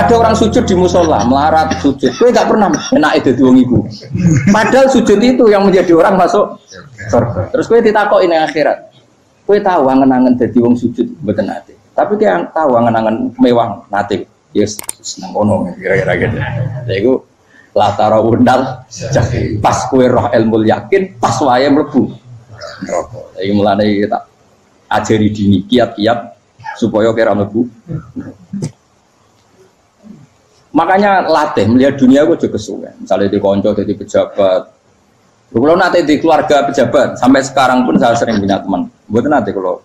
Ada orang sujud di musola, melarat sujud. Kowe gak pernah enak dadi wong iku. Padahal sujud itu yang menjadi orang masuk surga. Terus kowe ditakoki ning akhirat. Kowe tahu angen-angen dadi wong sujud mboten nate. Tapi kowe tahu angen-angen mewah nate. Yes, seneng kono kira-kira gitu. Lha iku latara undal pas kowe roh ilmu yakin pas wae mlebu neraka. Iki mulane tak ajari dini kiat-kiat supaya kira mlebu. Makanya latih melihat dunia itu juga kesuwen. Misalnya di konco, di pejabat. Kalau nanti di keluarga pejabat, sampai sekarang pun saya sering punya teman. Buat nanti kalau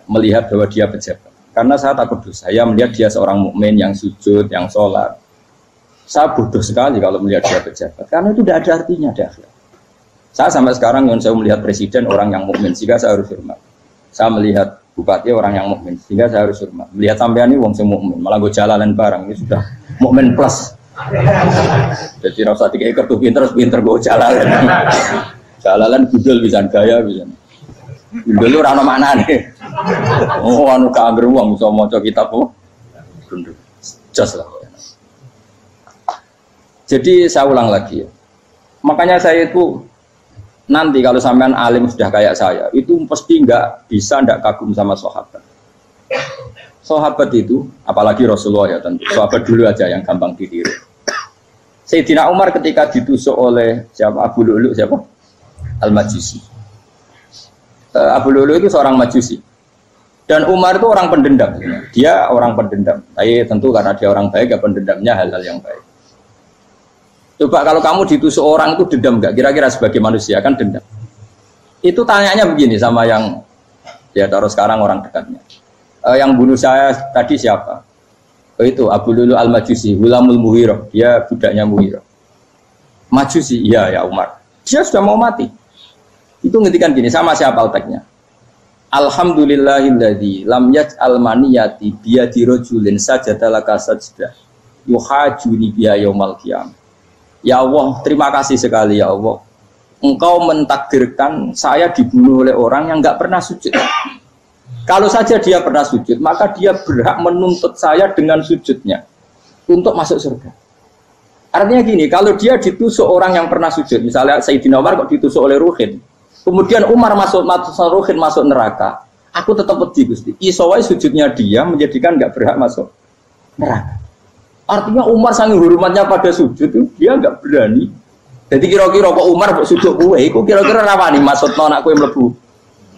melihat bahwa dia pejabat. Karena saya takut dosa. Saya melihat dia seorang mukmin yang sujud, yang sholat. Saya bodoh sekali kalau melihat dia pejabat. Karena itu tidak ada artinya di akhirat. Saya sampai sekarang yang saya melihat presiden orang yang mukmin, sehingga saya harus hormat. Saya melihat bupati orang yang mukmin, sehingga saya harus hormat. Melihat sampean ini wong sing mukmin, malah gue jalalan barang ini sudah mukmin plus. Jadi rasa tiga kartu pinter gue jalalan. Jalalan gudul bisa gaya bisa. Gudul lu rano mana nih? Oh anu kagak uang bisa mau coba kitab oh. Just lah. Jadi saya ulang lagi ya. Makanya saya itu nanti kalau sampean alim sudah kayak saya, itu pasti nggak kagum sama sahabat. Sahabat itu, apalagi Rasulullah ya tentu. Sahabat dulu aja yang gampang ditiru. Sayyidina Umar ketika ditusuk oleh siapa Abu Lu'lu siapa? Al-Majusi. Abu Lu'lu itu seorang Majusi. Dan Umar itu orang pendendam. Dia orang pendendam. Tapi tentu karena dia orang baik, ya pendendamnya hal-hal yang baik. Coba kalau kamu ditusuk orang itu dendam nggak? Kira-kira sebagai manusia kan dendam. Itu tanyanya begini sama yang ya taruh sekarang orang dekatnya. Yang bunuh saya tadi siapa? Itu Abu Lu'lu Al-Majusi, Gulamul Muhirah. Dia budaknya Muhirah. Majusi, iya ya Umar. Dia sudah mau mati. Itu ngetikan gini, sama siapa alteknya? Alhamdulillahilladzi lam yaj'al maniyati biyadi rajulin sajadalaka sajdah yuhajuni biya yaumal qiyamah. Ya Allah, terima kasih sekali ya Allah. Engkau mentakdirkan saya dibunuh oleh orang yang enggak pernah sujud. Kalau saja dia pernah sujud, maka dia berhak menuntut saya dengan sujudnya untuk masuk surga. Artinya gini, kalau dia ditusuk orang yang pernah sujud, misalnya Sayyidina Umar kok ditusuk oleh Ruhin, kemudian Umar Ruhin masuk neraka, aku tetap pedih Gusti. Isowai sujudnya dia menjadikan enggak berhak masuk neraka. Artinya Umar sangat hormatnya pada sujud itu dia enggak berani. Jadi kira-kira kok Umar kok sujud kowe iku kira-kira rawani maksudno anak kowe mlebu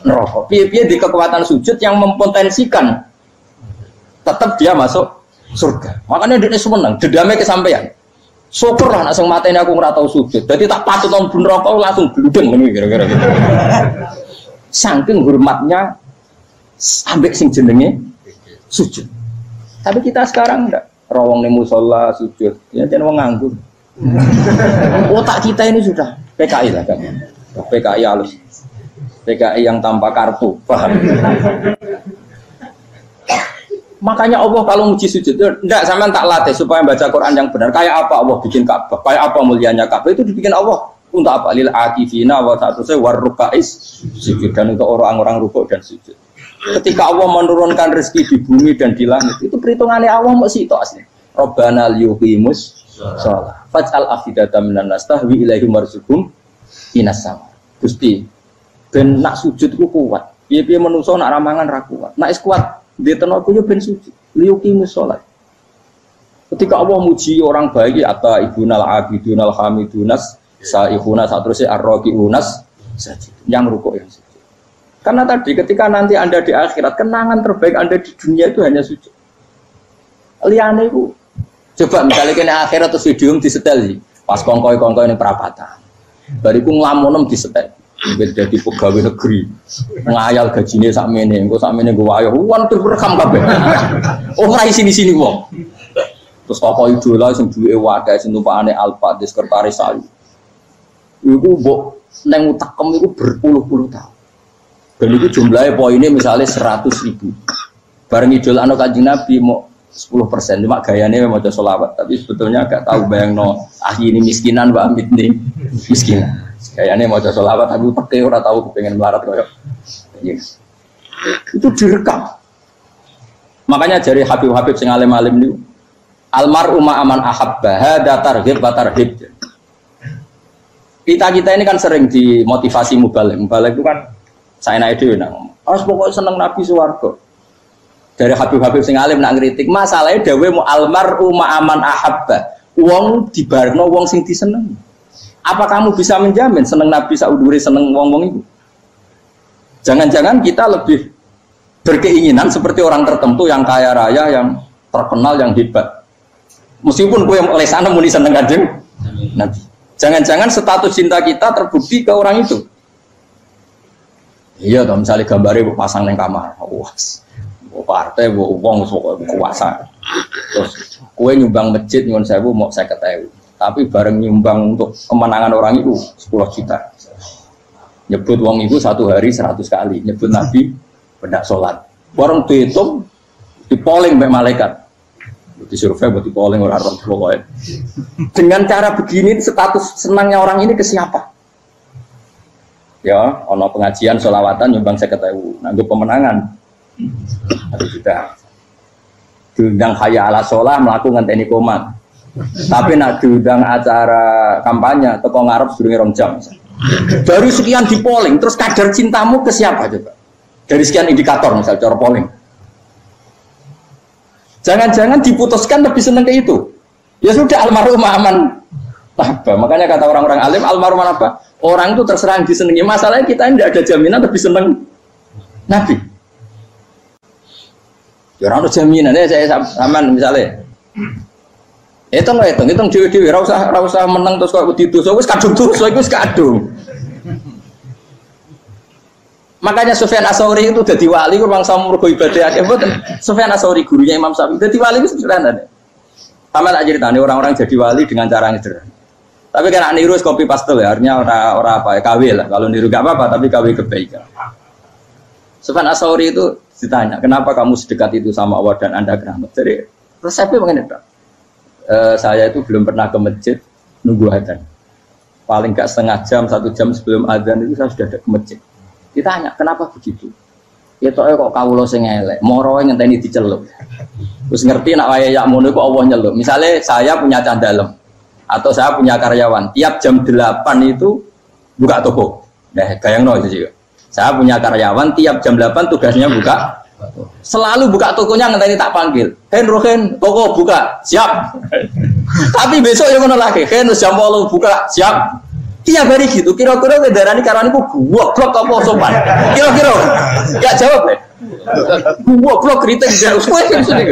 neraka. Piye-piye di kekuatan sujud yang mempotensikan tetap dia masuk surga. Makanya dia seneng, dendamnya kesampaian. Syukurlah nek sing mateni aku ora tau sujud. Dadi tak patut nang neraka langsung bludeng ngene kira-kira gitu. Saking hormatnya ambek sing jenenge sujud. Tapi kita sekarang enggak. Rawong ning musala sujud, ya jeneng wong nganggur. Otak kita ini sudah PKI lah kan. PKI halus. PKI yang tanpa kartu, paham? Makanya Allah kalau muji sujud, enggak sampean tak latih supaya baca Quran yang benar. Kayak apa Allah bikin Ka'bah? Kayak apa mulianya Ka'bah itu dibikin Allah untuk apa? Lil akifina wa ta'tusai warrukais sujud dan untuk orang-orang rukuk dan sujud. Ketika Allah menurunkan rezeki di bumi dan di langit, itu perhitungannya Allah mau situ asli. Rabbana liyuqimus shalah. Faj'al afidatan minan nas tahwi ilaihim warzuqhum minas sama. Gusti, ben nak sujud ku kuat. Piye-piye menungso nak ramangan ra kuat. Nak is kuat, di tenaga yo ben sujud. Liyuqimus shalah. Ketika Allah muji orang baik, atta ibunal abidunal hamidunas saihuna satrusé arraqiunas sajid. Yang rukuk yang sujud. Karena tadi ketika nanti Anda di akhirat, kenangan terbaik Anda di dunia itu hanya sujud. Liane itu coba misalnya kena akhirat terus video disetel sih. Pas kongkoi ini perapatan. Bariku nglamunem disetel. Jadi pegawai negeri. Ngayal gajinya sakmene, engko sakmene gue ayo wan terus rekam kabeh. Oh ora sini-sini wong. Terus tokoh idola sing duwe wadah sing tumpakane Alfa di sekretaris saya. Iku mbok nang utakem iku berpuluh-puluh tahun. Dan itu jumlahnya poinnya misalnya 100.000. Bareng idol anak Kanjeng Nabi mau 10%, cuma gayanya mau coba sholawat. Tapi sebetulnya agak tahu bayang no ini miskinan, Mbak Amit nih miskinan. Gayanya mau coba sholawat, tapi pakai orang tahu kepengen melarat koyok. Yes. Itu direkam. Makanya dari Habib-Habib sing alim-alim itu Almar'u ma'aman ahabba, hada targhib wa tarhib. Kita ini kan sering dimotivasi mubaligh. Mubaligh itu kan saya naik dhewe nang. Harus pokoknya seneng Nabi swarga. Dari Habib-habib sing alim nak ngritik, masalahnya dawe mu almar'u ma'aman ahabba. Wong dibarno wong sing diseneng. Apa kamu bisa menjamin seneng Nabi saudure seneng wong-wong itu? Jangan-jangan kita lebih berkeinginan seperti orang tertentu yang kaya raya, yang terkenal, yang hebat. Meskipun kowe oleh sana muni seneng Kanjeng Nabi. Jangan-jangan status cinta kita terbukti ke orang itu. Iya, kalau misalnya gambarnya pasang di kamar, wah, partai, wong, kuasa. Terus, kue nyumbang masjid, nyumbang sewu, mau saya ketahui. Tapi bareng nyumbang untuk kemenangan orang itu 10 juta. Nyebut wong itu 1 hari 100 kali. Nyebut Nabi, benda sholat. Bareng dihitung, dipoling mbak malaikat. Disurvei buat dipoling orang pokoknya. Dengan cara begini status senangnya orang ini ke siapa? Ya, ono pengajian sholawatan nyumbang 50.000, nanggup pemenangan. Tapi sudah diundang hayya ala sholah melakukan teknik komat. Tapi nak diundang acara kampanye teko ngarep sedurunge 2 jam. Baru sekian di polling, terus kadar cintamu ke siapa coba? Dari sekian indikator misal cara polling. Jangan-jangan diputuskan lebih seneng ke itu. Ya sudah almarhum aman. Apa? Makanya kata orang-orang alim almarhum apa? Orang itu terserah disenangi. Masalahnya kita tidak ada jaminan lebih seneng Nabi. Ya orang ada jaminan. Saya aman misalnya. Hitung dewi-dewi. Rasa menang terus kok didosa. Wis kadung dosa, wis kadung. Makanya Sufyan Ats-Tsauri itu jadi wali kurang sama mergo ibadah akeh mboten. Sufyan Ats-Tsauri gurunya Imam Syafi'i. Jadi wali itu sederhana. Sama tak ceritane orang-orang jadi wali dengan cara yang sederhana. Tapi kan niru copy paste ya, artinya orang apa ya KW lah. Kalau niru gak apa-apa, tapi KW kebaikan. Sufyan Ats-Tsauri itu ditanya, "Kenapa kamu sedekat itu sama Allah dan Anda keramat?" Jadi resepnya begini, Pak. Saya itu belum pernah ke masjid nunggu adzan. Paling gak setengah jam, 1 jam sebelum adzan itu saya sudah ada ke masjid. Ditanya, kenapa begitu? Ya toh kok kawula sing elek, moroe ngenteni diceluk. Terus ngerti nak wayahe yak ngono kok Allah nyeluk. Misalnya saya punya candalem atau saya punya karyawan, tiap jam 8 itu buka toko. Nah, gayangno itu juga. Saya punya karyawan tiap jam 8 tugasnya buka. Selalu buka tokonya ngenteni tak panggil. Rohen, toko buka, siap. Tapi besok yang ngono lagi, jam 8 buka, siap. Tiap hari gitu, kira-kira kendaraan karena itu gua blok apa sopan? Kira-kira nggak jawab ya? Gua blok kritik jauh, semua sudah.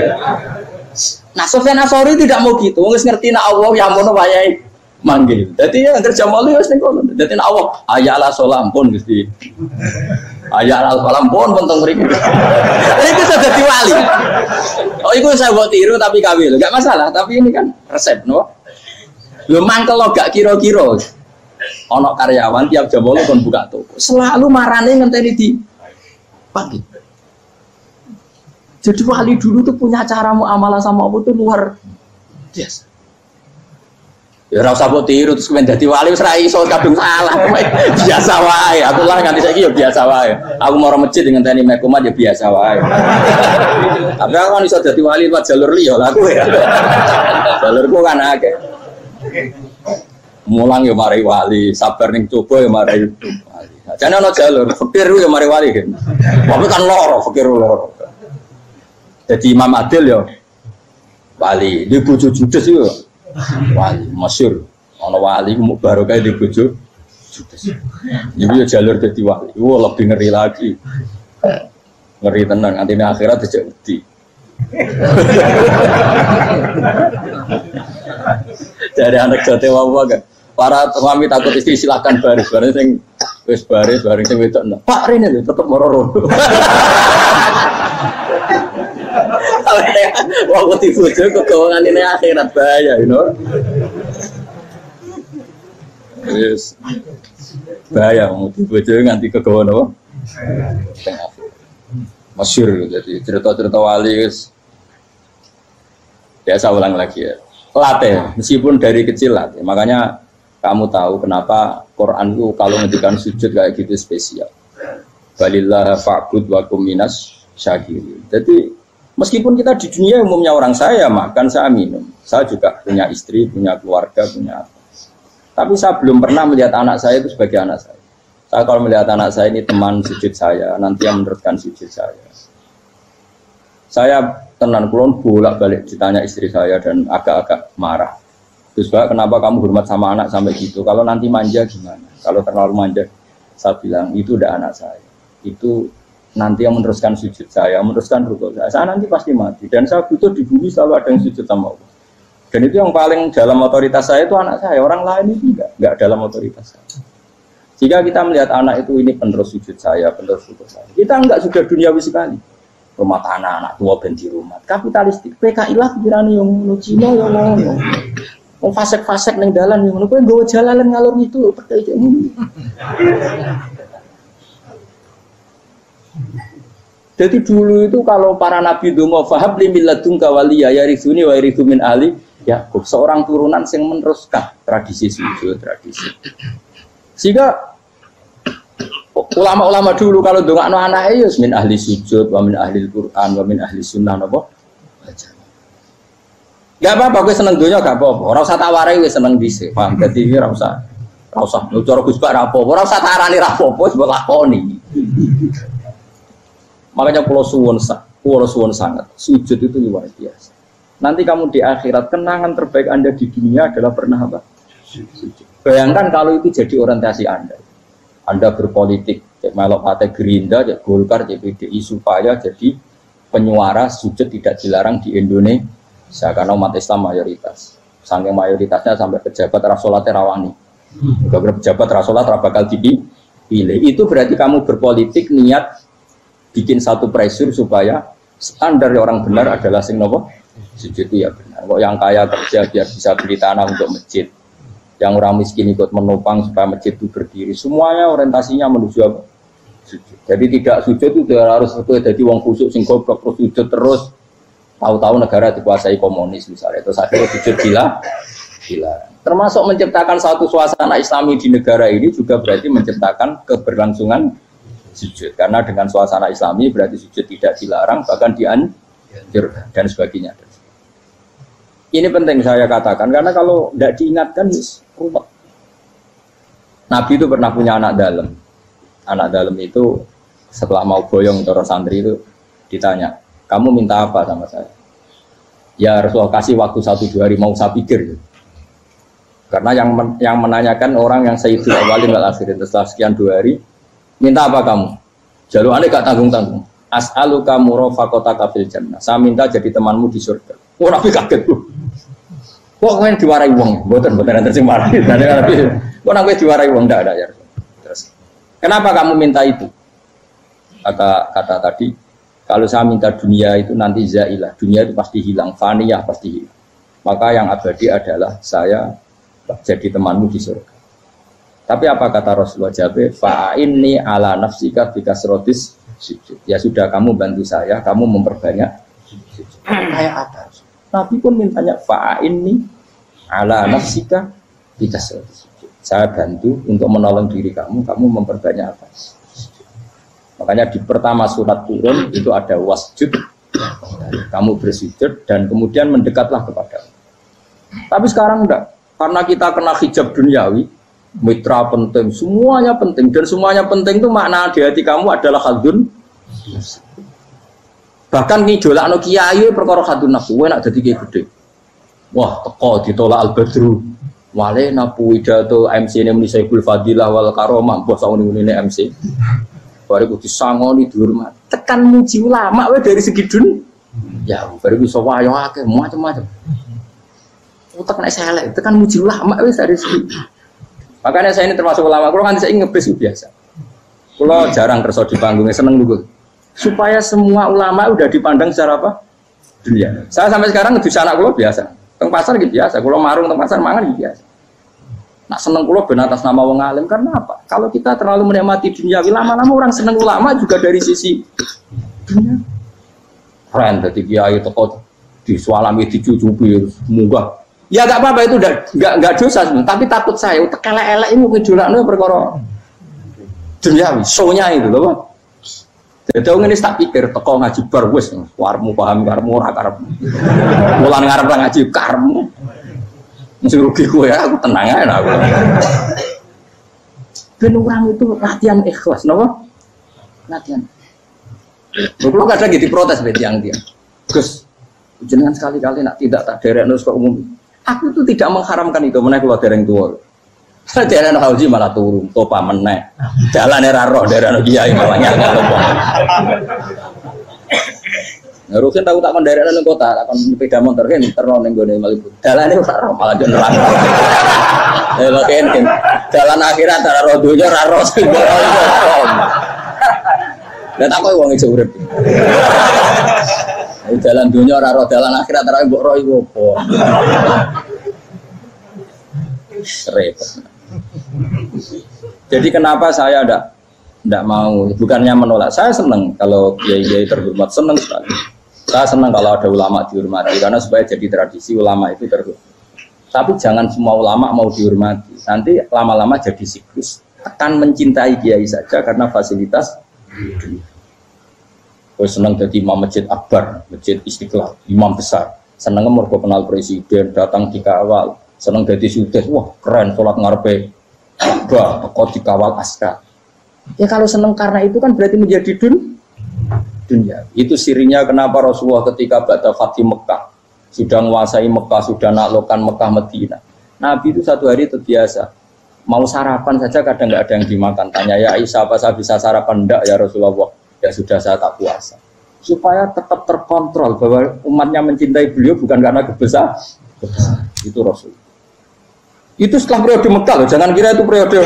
Nah, Sufyan Ats-Tsauri tidak mau gitu, nggak ngerti nak Allah yang mau wayai manggil. Jadi yang kerja malu ya sing kono. Jadi nak Allah hayya ala sholam pun Gusti. Hayya ala sholam pun teng mriki. Itu sudah jadi wali. Oh, itu saya buat tiru tapi kawil, nggak masalah. Tapi ini kan resep, no. Lu mangkel lo gak kira-kira. Ono karyawan tiap jam 8 kon buka toko. Selalu marane ngenteni di pagi. Jadi wali dulu tuh punya cara muamalah sama Allah tuh luar biasa. Ya ora usah mbok tiru terus kemen dadi wali wis ra iso kadung salah. Biasa wae. Aku lah nganti saiki ya biasa wae. Aku mau masjid ngenteni mekumat ya biasa wae. Tapi aku kan iso dadi wali lewat jalur liya lah aku ya. Jalurku kan akeh. Mulang ya mari wali, sabar ning coba ya mari wali. Jane ana jalur, fakir ya mari wali kan. Tapi kan loro, fakir loro. Jadi Imam Adil ya wali, di bojo judes yo wali, masyhur. Ana wali ku barokah di bojo judes. Iku ya jalur dadi wali. Wah, lebih ngeri lagi. Ngeri tenan, antine akhirat dijak wedi. Dari anak jote wae gak. Para suami takut istri silakan baris sing wis baris sing wedok. Pak rene lho tetep moro-moro. Waktu di bojo kegawangan ini akhirat bahaya, you know. Yes. Bahaya mau di bojo nganti kegawan apa? Masyhur jadi cerita-cerita wali guys. Biasa ulang lagi ya. Latih, meskipun dari kecil latih. Makanya kamu tahu kenapa Quran itu kalau ngendikan sujud kayak gitu spesial. Balillah fa'bud wa kum minas syakirin. Jadi meskipun kita di dunia umumnya orang saya makan, saya minum. Saya juga punya istri, punya keluarga, punya apa. Tapi saya belum pernah melihat anak saya itu sebagai anak saya. Saya kalau melihat anak saya ini teman sujud saya, nanti yang meneruskan sujud saya. Saya tenan kulon bolak-balik ditanya istri saya dan agak-agak marah. Terus kenapa kamu hormat sama anak sampai gitu? Kalau nanti manja gimana? Kalau terlalu manja, saya bilang itu udah anak saya. Itu nanti yang meneruskan sujud saya, meneruskan rukuk saya. Saya nanti pasti mati. Dan saya butuh di bumi selalu ada yang sujud sama Allah. Dan itu yang paling dalam otoritas saya itu anak saya. Orang lain itu enggak dalam otoritas saya. Jika kita melihat anak itu ini penerus sujud saya, penerus rukuk saya. Kita enggak sudah duniawi sekali. Rumah tanah, anak tua ben di rumah. Kapitalistik. PKI lah pirani yang Cina yang ngono. Mau fasek-fasek neng dalan yang ngono, kowe nggawa jalalan ngalor itu percaya ini. Jadi dulu itu kalau para nabi donga fahab li milladun kawaliya yarithuni wa yarithu min ali Yakub, seorang turunan yang meneruskan tradisi sujud, tradisi. Sehingga ulama-ulama dulu kalau dongakno anake ya min ahli sujud, wa min ahli Quran, wa min ahli sunnah napa? Gak apa-apa, gue seneng dunia gak apa-apa. Ora usah tak warai gue seneng dhisik. Paham? Dadi iki ora usah. Cara Gus Bak ra apa-apa. Ora usah tarani ra apa-apa, wis mbok lakoni. Makanya pulau suwun sangat. Sujud itu luar biasa. Nanti kamu di akhirat kenangan terbaik Anda di dunia adalah pernah apa? Sujud. Bayangkan kalau itu jadi orientasi Anda. Anda berpolitik, cek melok partai Gerindra, cek Golkar, cek PDI supaya jadi penyuara sujud tidak dilarang di Indonesia. Karena umat Islam mayoritas, saking mayoritasnya sampai pejabat rasolat rawani, juga pejabat rasolat bakal dipilih. Itu berarti kamu berpolitik niat bikin satu pressure supaya standar orang benar adalah sing nopo sujud ya benar. Kok yang kaya kerja biar bisa beli tanah untuk masjid, yang orang miskin ikut menopang supaya masjid itu berdiri. Semuanya orientasinya menuju apa? Sujud. Jadi tidak sujud itu harus jadi wong khusuk sing goblok terus sujud terus. Tahu-tahu negara dikuasai komunis misalnya, terus akhirnya sujud gila. Termasuk menciptakan satu suasana Islami di negara ini juga berarti menciptakan keberlangsungan sujud. Karena dengan suasana Islami berarti sujud tidak dilarang, bahkan dianjurkan dan sebagainya. Ini penting saya katakan karena kalau tidak diingatkan, ruwet. Nabi itu pernah punya anak dalam. Anak dalam itu setelah mau boyong terus santri itu ditanya, kamu minta apa sama saya? Ya Rasulullah kasih waktu 1-2 hari mau saya pikir. Karena yang menanyakan orang yang sayyidul awalin wal akhirin setelah sekian 2 hari, minta apa kamu? Jaluannya gak tanggung-tanggung. As'aluka murafaqataka fil jannah. Saya minta jadi temanmu di surga. Oh Nabi kaget tuh. Kok kalian diwarai wong? Boten nanti sing marah. Kok Nabi diwarai wong ndak ada ya. Terus kenapa kamu minta itu? Kata tadi, kalau saya minta dunia itu nanti zailah, dunia itu pasti hilang, faniyah pasti hilang. Maka yang abadi adalah saya jadi temanmu di surga. Tapi apa kata Rasulullah Jabe? Fa'inni ala nafsika bikasrotis sujud. Ya sudah kamu bantu saya, kamu memperbanyak sujud. Kayak apa? Nabi pun mintanya fa'inni ala nafsika bikasrotis sujud. Saya bantu untuk menolong diri kamu, kamu memperbanyak apa? Makanya di pertama surat turun itu ada wasjud, kamu bersujud dan kemudian mendekatlah kepada Allah. Tapi sekarang enggak, karena kita kena hijab duniawi, mitra penting, semuanya penting dan semuanya penting itu makna di hati kamu adalah khaldun. Bahkan ngidolakno kiai perkara khaldun nafsu, enak jadi kiai gede. Wah, teko ditolak al-badru. Wale napu pidato MC ini muni Saiful Fadilah wal Karomah, bos ngene MC. Baru disangoni dihormat. Tekan muji ulama we dari segi dun. Ya, baru bisa wayo akeh macam-macam. Utek nek selek, tekan muji ulama wis dari segi. Makanya saya ini termasuk ulama, kalau kan saya ngebis biasa. Kalau jarang kerso di panggungnya seneng dulu. Supaya semua ulama udah dipandang secara apa? Dunia. Saya sampai sekarang di sana kalau biasa. Teng pasar gitu biasa. Kalau marung teng pasar mangan gitu biasa. Nah seneng kulo ben atas nama wong alim karena apa? Kalau kita terlalu menikmati dunia, lama-lama orang seneng ulama juga dari sisi dunia. Keren, jadi kiai teko disualami dicucupi munggah. Ya gak apa-apa itu enggak dosa, tapi takut saya utek elek-elek ini mungkin jolakno perkara duniawi, show-nya itu loh. Jadi orang ini tak pikir teko ngaji bar wis warmu paham karmu ora karep. Mulan ngarep ngaji karmu. Mesti rugi kowe aku tenang ae aku. Ben orang itu latihan ikhlas napa? Latihan. Kalau kadang gitu protes tiang dia. Gus, jenengan sekali-kali nak tidak tak derek nus ke umum. Aku itu tidak mengharamkan itu menaik keluar dereng tua. Derek haji malah turun, topa menaik. Jalan era roh derek kiai malah nyangka topa. Ngaruhin tahu tak kon derek nang kota, tak kon sepeda motor kan terno ning gone Malibu. Jalan era roh malah jon neraka. Lha kan jalan akhirat ora roh donya ora roh. Lah tak kowe wong iso urip. Jalan dunia ora roh dalan akhirat ora mbok roh iku apa. Repot. Jadi kenapa saya enggak mau, bukannya menolak. Saya senang kalau kiai-kiai terhormat, senang sekali. Saya senang kalau ada ulama dihormati karena supaya jadi tradisi ulama itu terhormat. Tapi jangan semua ulama mau dihormati. Nanti lama-lama jadi siklus. Akan mencintai kiai saja karena fasilitas gue seneng jadi imam masjid akbar, masjid Istiqlal, imam besar. Seneng mergo kenal presiden, datang dikawal. Seneng jadi sudes, wah keren sholat ngarepe Ka'bah, kok dikawal askar. Ya kalau seneng karena itu kan berarti menjadi dunia. Itu sirinya kenapa Rasulullah ketika ba'da Fatih Mekah sudah menguasai Mekah, sudah naklukkan Mekah Madinah. Nabi itu satu hari terbiasa. Mau sarapan saja kadang nggak ada yang dimakan. Tanya ya Aisyah, apa saya bisa sarapan? Enggak ya Rasulullah. Ya sudah saya tak puasa. Supaya tetap terkontrol bahwa umatnya mencintai beliau bukan karena kebesaran. Itu Rasul. Itu setelah periode Mekah loh. Jangan kira itu periode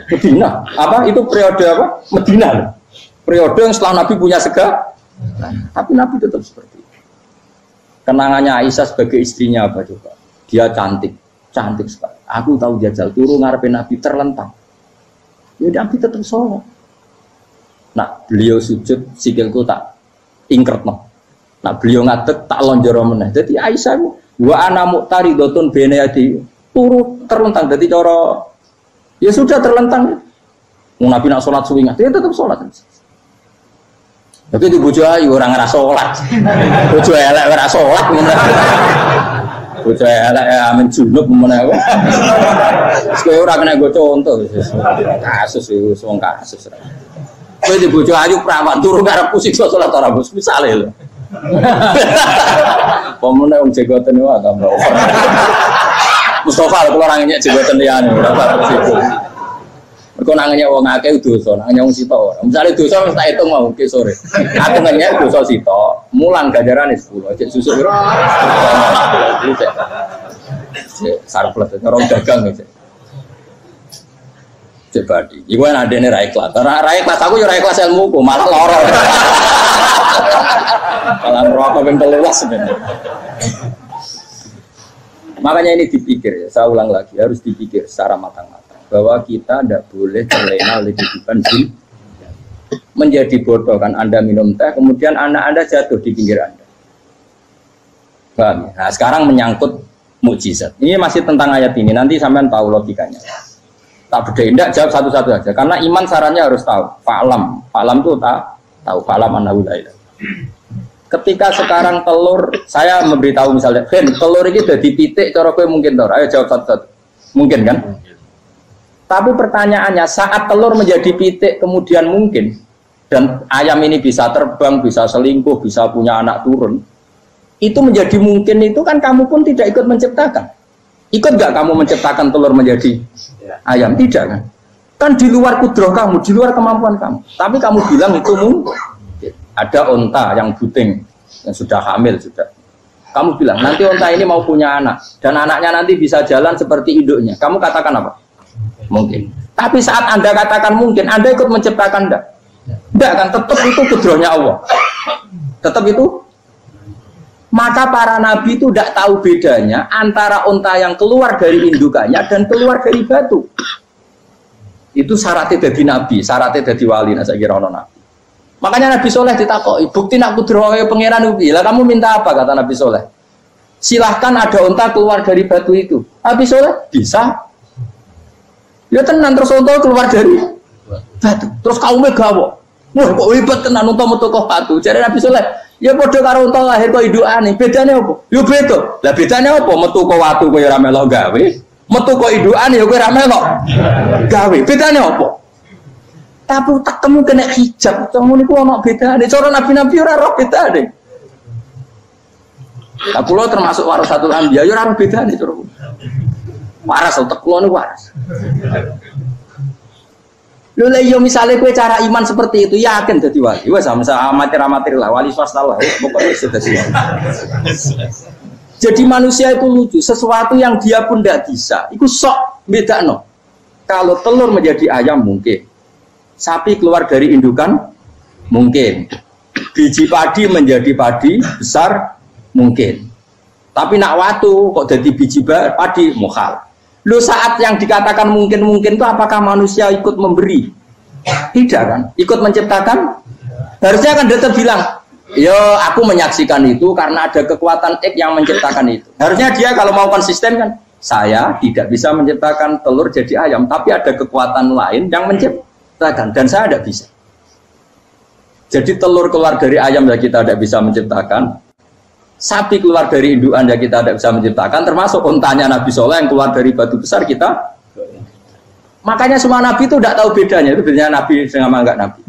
Medina. Apa? Itu periode apa? Medina loh. Periode yang setelah Nabi punya segala. Tapi Nabi tetap seperti itu. Kenangannya Aisyah sebagai istrinya apa coba? Dia cantik. Cantik sekali. Aku tahu jajal turun ngarepin Nabi terlentang. Ya Nabi tetap sholat. Nah beliau sujud sikilku tak ingkert no. Nah beliau ngadeg tak lonjor meneh. Jadi Aisyah wa ana muqtaridotun bene adi turu terlentang. Jadi cara ya sudah terlentang. Nabi nak sholat suwingat dia tetap sholat. Tapi di bojo ayu orang ngerasa sholat. Bojo elek ora sholat. Bojo elek amin junub menawa. Kowe ora kena go contoh kasus itu wong kasus. Kowe di bojo ayu prawan turu karep siksa salat ora bos misale lho. Pomone wong jegoten wae ta mbok. Mustofa kalau orang nyek jegoten liyane ora parah situ. Mergo nangenya wong akeh dosa, nangenya wong sita ora. Misale dosa wis tak hitung mau ke sore. Aku ngenyek dosa sita, mulang ganjarane 10. Cek susuk piro? Sarplet orang dagang iki. Cek badi. Iku ana dene ra ikhlas. Ra ikhlas aku yo ra ikhlas ilmuku, malah lara. Malah rokok ping 13 sebenarnya. Makanya ini dipikir ya, saya ulang lagi harus dipikir secara matang-matang bahwa kita tidak boleh terlena oleh kehidupan menjadi bodoh kan Anda minum teh kemudian anak Anda jatuh di pinggir Anda. Paham? Nah sekarang menyangkut mukjizat. Ini masih tentang ayat ini nanti sampean tahu logikanya. Tak beda tidak jawab satu-satu aja karena iman sarannya harus tahu. Fa'lam itu tahu fa'lam annahu la ilaha. Ketika sekarang telur saya memberitahu misalnya, telur ini udah dipitik cara kowe mungkin tor. Ayo jawab satu-satu. Mungkin kan? Tapi pertanyaannya saat telur menjadi pitik kemudian mungkin dan ayam ini bisa terbang, bisa selingkuh, bisa punya anak turun. Itu menjadi mungkin itu kan kamu pun tidak ikut menciptakan. Ikut gak kamu menciptakan telur menjadi ayam? Tidak kan? Kan di luar kudrah kamu, di luar kemampuan kamu. Tapi kamu bilang itu mungkin. Ada onta yang buting yang sudah hamil sudah. Kamu bilang nanti onta ini mau punya anak dan anaknya nanti bisa jalan seperti induknya. Kamu katakan apa? Mungkin. Tapi saat Anda katakan mungkin, Anda ikut menciptakan enggak? Enggak kan? Tetap itu kudrahnya Allah. Tetap itu. Maka para nabi itu tidak tahu bedanya antara onta yang keluar dari indukannya dan keluar dari batu. Itu syaratnya jadi nabi, syaratnya jadi wali. Nah, saya kira ono nabi. Makanya Nabi Soleh ditakoki, bukti nak kudrahe pangeran ubi. Lah kamu minta apa kata Nabi Soleh? Silahkan ada unta keluar dari batu itu. Nabi Soleh bisa. Ya tenan terus unta keluar dari batu. Terus kaumnya gawok. Wah kok hebat tenan unta metu kok patu. Jare Nabi Saleh, ya padha karo unta lahir kok indukane. Bedane apa? Yo beda. Lah bedane apa? Metu kok watu kowe ora melok gawe. Metu kok indukane ya kowe ora melok gawe. Bedane apa? Tapi utakmu kena hijab. Kamu niku ana bedane. Cara nabi-nabi ora roh bedane. Lah kula termasuk warasatul anbiya ya ora bedane cara. Waras utek kula niku waras. Lho lha yo misale kowe cara iman seperti itu yakin dadi wali. Wes sama amatir-amatir lah wali swasta lah pokoknya sudah siap. Jadi manusia itu lucu, sesuatu yang dia pun tidak bisa. Iku sok bedakno. Kalau telur menjadi ayam mungkin. Sapi keluar dari indukan mungkin. Biji padi menjadi padi besar mungkin. Tapi nak watu kok jadi biji padi mukhal. Lu saat yang dikatakan mungkin-mungkin itu apakah manusia ikut memberi? Tidak kan? Ikut menciptakan? Harusnya kan tetap bilang, yo aku menyaksikan itu karena ada kekuatan X yang menciptakan itu. Harusnya dia kalau mau konsisten kan, saya tidak bisa menciptakan telur jadi ayam, tapi ada kekuatan lain yang menciptakan dan saya tidak bisa. Jadi telur keluar dari ayam ya kita tidak bisa menciptakan. Sapi keluar dari indukan ya kita tidak bisa menciptakan, termasuk untanya Nabi Soleh yang keluar dari batu besar kita. Makanya semua Nabi itu tidak tahu bedanya, itu bedanya Nabi sama enggak Nabi.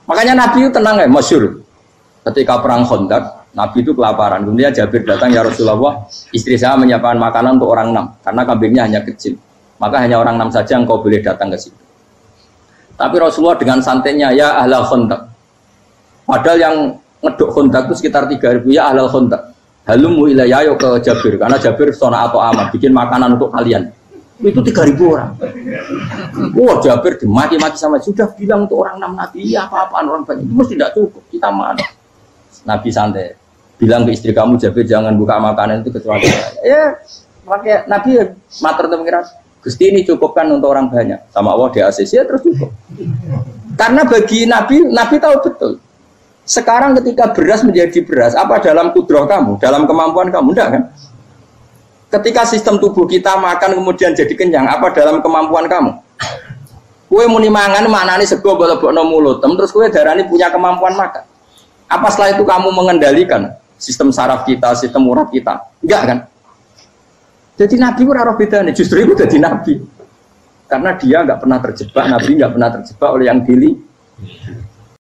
Makanya Nabi itu tenang ya, masyhur. Ketika perang Khandaq, Nabi itu kelaparan. Kemudian Jabir datang, ya Rasulullah, istri saya menyiapkan makanan untuk orang 6, karena kambingnya hanya kecil. Maka hanya orang 6 saja yang kau boleh datang ke situ. Tapi Rasulullah dengan santainya, ya ahlal Khandaq. Padahal yang ngeduk Khandaq itu sekitar 3.000, ya ahlal Khandaq. Halumu ilayya ke Jabir, karena Jabir sona atau amat, bikin makanan untuk kalian. Itu 3.000 orang. Wah Jabir dimaki-maki sama, sudah bilang untuk orang 6 Nabi, ya apa-apaan orang banyak, itu mesti tidak cukup, kita mana. Nabi santai, bilang ke istri kamu Jabir jangan buka makanan itu kecuali saya. Ya, pakai Nabi matur pengiran, Gusti ini cukupkan untuk orang banyak. Sama Allah di ACC ya terus cukup. Karena bagi Nabi tahu betul. Sekarang ketika beras menjadi beras, apa dalam kudrah kamu, dalam kemampuan kamu, enggak kan? Ketika sistem tubuh kita makan kemudian jadi kenyang, apa dalam kemampuan kamu? Kue muni mangan maknane sego bolebokno mulut, terus kue darani punya kemampuan makan. Apa setelah itu kamu mengendalikan sistem saraf kita, sistem urat kita? Enggak kan? Jadi Nabi ora roh bedane, justru itu jadi Nabi. Karena dia enggak pernah terjebak, Nabi enggak pernah terjebak oleh yang